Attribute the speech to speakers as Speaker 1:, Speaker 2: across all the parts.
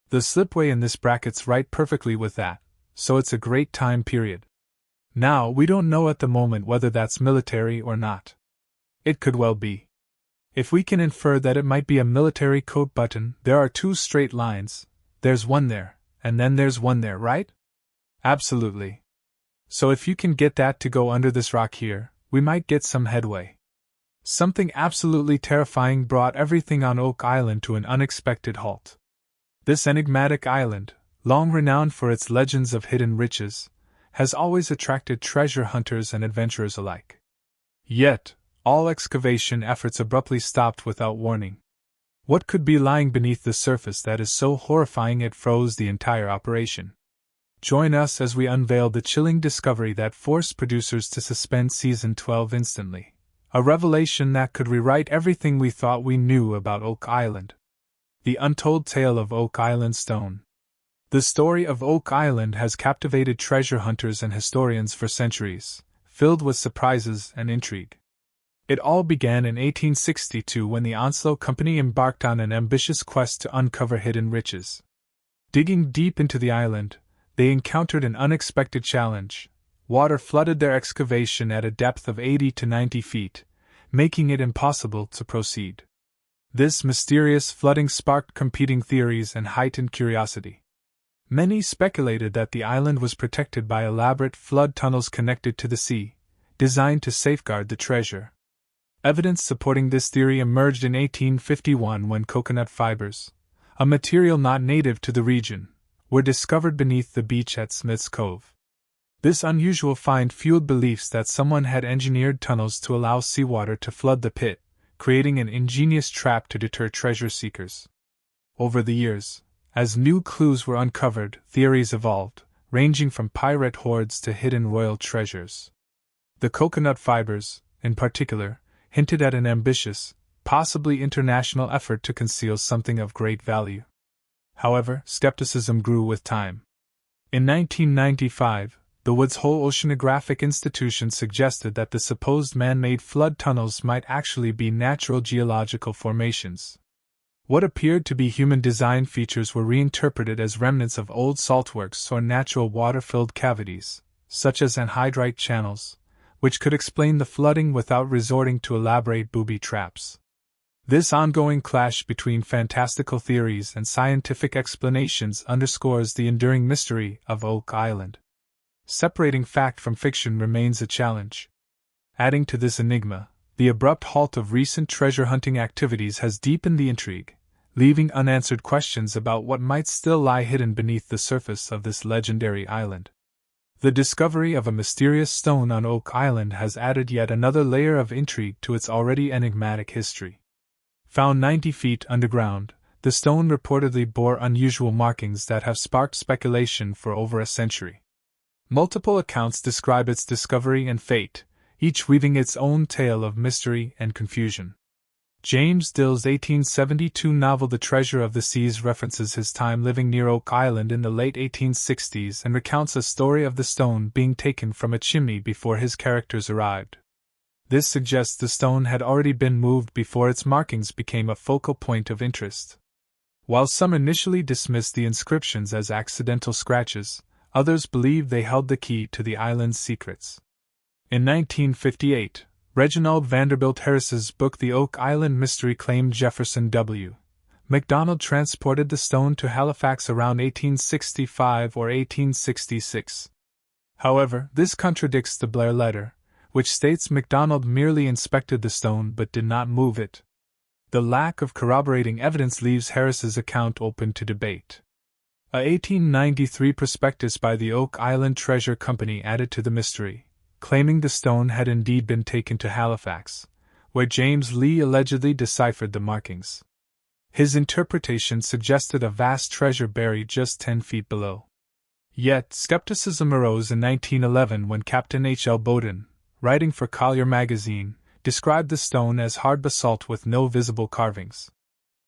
Speaker 1: The slipway in this brackets right perfectly with that, so it's a great time period. Now, we don't know at the moment whether that's military or not. It could well be. If we can infer that it might be a military coat button, there are two straight lines, there's one there, and then there's one there, right? Absolutely. So if you can get that to go under this rock here, we might get some headway. Something absolutely terrifying brought everything on Oak Island to an unexpected halt. This enigmatic island, long renowned for its legends of hidden riches, has always attracted treasure hunters and adventurers alike. Yet, all excavation efforts abruptly stopped without warning. What could be lying beneath the surface that is so horrifying it froze the entire operation? Join us as we unveil the chilling discovery that forced producers to suspend Season 12 instantly. A revelation that could rewrite everything we thought we knew about Oak Island. The Untold Tale of Oak Island Stone. The story of Oak Island has captivated treasure hunters and historians for centuries, filled with surprises and intrigue. It all began in 1862 when the Onslow Company embarked on an ambitious quest to uncover hidden riches. Digging deep into the island, they encountered an unexpected challenge. Water flooded their excavation at a depth of 80 to 90 feet, making it impossible to proceed. This mysterious flooding sparked competing theories and heightened curiosity. Many speculated that the island was protected by elaborate flood tunnels connected to the sea, designed to safeguard the treasure. Evidence supporting this theory emerged in 1851 when coconut fibers, a material not native to the region, were discovered beneath the beach at Smith's Cove. This unusual find fueled beliefs that someone had engineered tunnels to allow seawater to flood the pit, creating an ingenious trap to deter treasure seekers. Over the years, as new clues were uncovered, theories evolved, ranging from pirate hordes to hidden royal treasures. The coconut fibers, in particular, hinted at an ambitious, possibly international effort to conceal something of great value. However, skepticism grew with time. In 1995, the Woods Hole Oceanographic Institution suggested that the supposed man-made flood tunnels might actually be natural geological formations. What appeared to be human design features were reinterpreted as remnants of old saltworks or natural water-filled cavities, such as anhydrite channels, which could explain the flooding without resorting to elaborate booby traps. This ongoing clash between fantastical theories and scientific explanations underscores the enduring mystery of Oak Island. Separating fact from fiction remains a challenge. Adding to this enigma, the abrupt halt of recent treasure hunting activities has deepened the intrigue, leaving unanswered questions about what might still lie hidden beneath the surface of this legendary island. The discovery of a mysterious stone on Oak Island has added yet another layer of intrigue to its already enigmatic history. Found 90 feet underground, the stone reportedly bore unusual markings that have sparked speculation for over a century. Multiple accounts describe its discovery and fate, each weaving its own tale of mystery and confusion. James Dill's 1872 novel The Treasure of the Seas references his time living near Oak Island in the late 1860s and recounts a story of the stone being taken from a chimney before his characters arrived. This suggests the stone had already been moved before its markings became a focal point of interest. While some initially dismissed the inscriptions as accidental scratches, others believed they held the key to the island's secrets. In 1958, Reginald Vanderbilt Harris's book The Oak Island Mystery claimed Jefferson W. MacDonald transported the stone to Halifax around 1865 or 1866. However, this contradicts the Blair letter, which states MacDonald merely inspected the stone but did not move it. The lack of corroborating evidence leaves Harris's account open to debate. A 1893 prospectus by the Oak Island Treasure Company added to the mystery, claiming the stone had indeed been taken to Halifax, where James Lee allegedly deciphered the markings. His interpretation suggested a vast treasure buried just 10 feet below. Yet, skepticism arose in 1911 when Captain H. L. Bowden, writing for Collier magazine, described the stone as hard basalt with no visible carvings.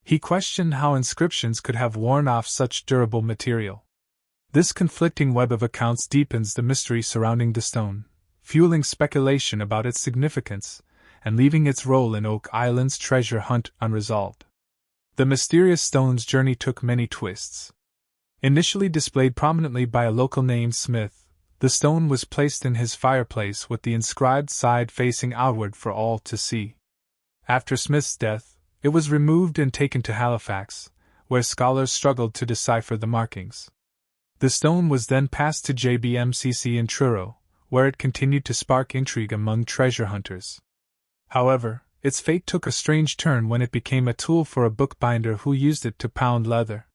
Speaker 1: He questioned how inscriptions could have worn off such durable material. This conflicting web of accounts deepens the mystery surrounding the stone, fueling speculation about its significance and leaving its role in Oak Island's treasure hunt unresolved. The mysterious stone's journey took many twists. Initially displayed prominently by a local named Smith, the stone was placed in his fireplace with the inscribed side facing outward for all to see. After Smith's death, it was removed and taken to Halifax, where scholars struggled to decipher the markings. The stone was then passed to JBMCC in Truro, where it continued to spark intrigue among treasure hunters. However, its fate took a strange turn when it became a tool for a bookbinder who used it to pound leather.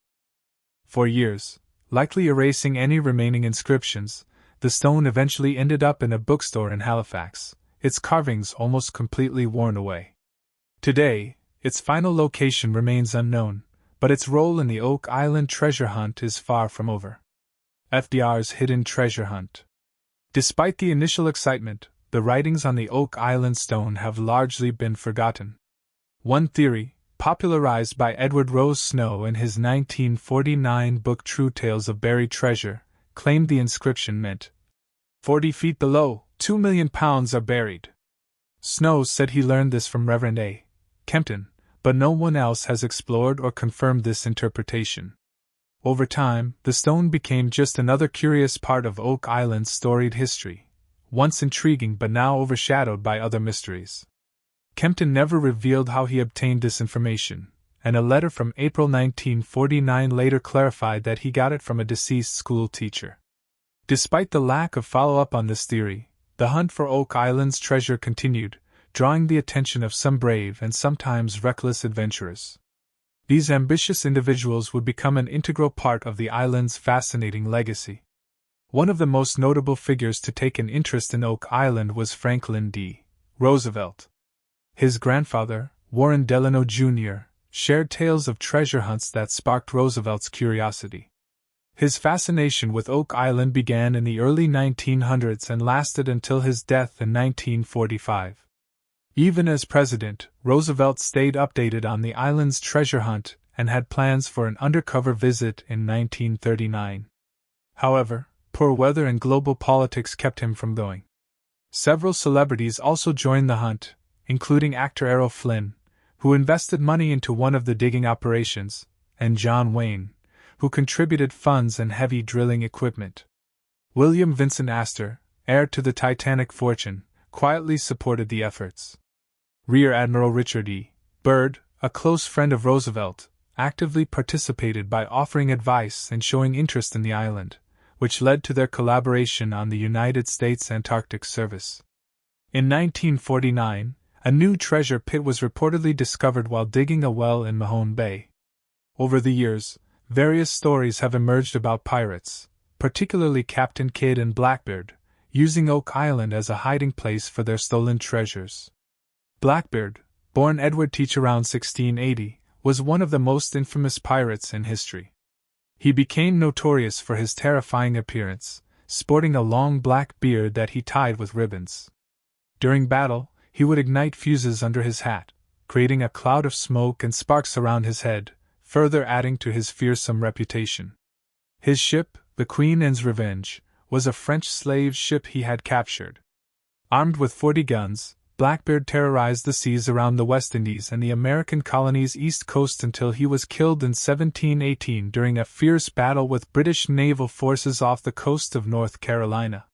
Speaker 1: For years, likely erasing any remaining inscriptions, the stone eventually ended up in a bookstore in Halifax, its carvings almost completely worn away. Today, its final location remains unknown, but its role in the Oak Island treasure hunt is far from over. FDR's hidden treasure hunt. Despite the initial excitement, the writings on the Oak Island stone have largely been forgotten. One theory, popularized by Edward Rose Snow in his 1949 book True Tales of Buried Treasure, claimed the inscription meant, 40 feet below, 2 million pounds are buried. Snow said he learned this from Reverend A. Kempton, but no one else has explored or confirmed this interpretation. Over time, the stone became just another curious part of Oak Island's storied history, once intriguing but now overshadowed by other mysteries. Kempton never revealed how he obtained this information, and a letter from April 1949 later clarified that he got it from a deceased school teacher. Despite the lack of follow-up on this theory, the hunt for Oak Island's treasure continued, drawing the attention of some brave and sometimes reckless adventurers. These ambitious individuals would become an integral part of the island's fascinating legacy. One of the most notable figures to take an interest in Oak Island was Franklin D. Roosevelt. His grandfather, Warren Delano Jr., shared tales of treasure hunts that sparked Roosevelt's curiosity. His fascination with Oak Island began in the early 1900s and lasted until his death in 1945. Even as president, Roosevelt stayed updated on the island's treasure hunt and had plans for an undercover visit in 1939. However, poor weather and global politics kept him from going. Several celebrities also joined the hunt, including actor Errol Flynn, who invested money into one of the digging operations, and John Wayne, who contributed funds and heavy drilling equipment. William Vincent Astor, heir to the Titanic fortune, quietly supported the efforts. Rear Admiral Richard E. Byrd, a close friend of Roosevelt, actively participated by offering advice and showing interest in the island, which led to their collaboration on the United States Antarctic Service. In 1949, a new treasure pit was reportedly discovered while digging a well in Mahone Bay. Over the years, various stories have emerged about pirates, particularly Captain Kidd and Blackbeard, using Oak Island as a hiding place for their stolen treasures. Blackbeard, born Edward Teach around 1680, was one of the most infamous pirates in history. He became notorious for his terrifying appearance, sporting a long black beard that he tied with ribbons. During battle, he would ignite fuses under his hat, creating a cloud of smoke and sparks around his head, further adding to his fearsome reputation. His ship, the Queen Anne's Revenge, was a French slave ship he had captured. Armed with 40 guns, Blackbeard terrorized the seas around the West Indies and the American colonies' east coast until he was killed in 1718 during a fierce battle with British naval forces off the coast of North Carolina.